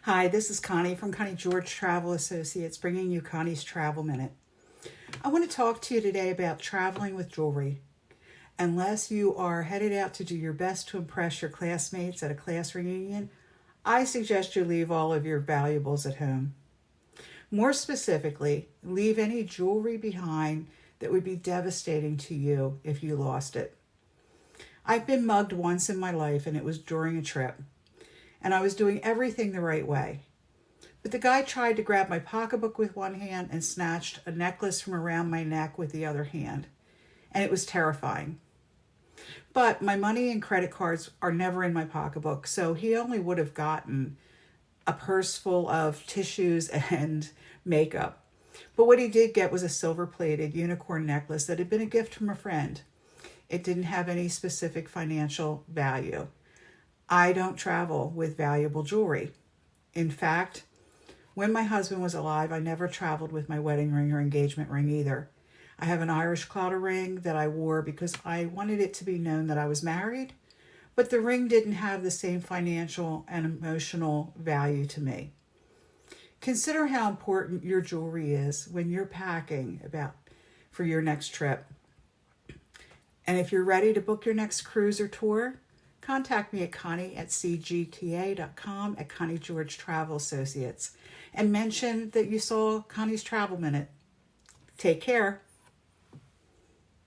Hi, this is Connie from Connie George Travel Associates, bringing you Connie's Travel Minute. I want to talk to you today about traveling with jewelry. Unless you are headed out to do your best to impress your classmates at a class reunion, I suggest you leave all of your valuables at home. More specifically, leave any jewelry behind that would be devastating to you if you lost it. I've been mugged once in my life, and it was during a trip. And I was doing everything the right way. But the guy tried to grab my pocketbook with one hand and snatched a necklace from around my neck with the other hand. And it was terrifying. But my money and credit cards are never in my pocketbook, so he only would have gotten a purse full of tissues and makeup. But what he did get was a silver-plated unicorn necklace that had been a gift from a friend. It didn't have any specific financial value. I don't travel with valuable jewelry. In fact, when my husband was alive, I never traveled with my wedding ring or engagement ring either. I have an Irish clodagh ring that I wore because I wanted it to be known that I was married, but the ring didn't have the same financial and emotional value to me. Consider how important your jewelry is when you're packing for your next trip. And if you're ready to book your next cruise or tour, contact me at Connie@cgta.com at Connie George Travel Associates and mention that you saw Connie's Travel Minute. Take care.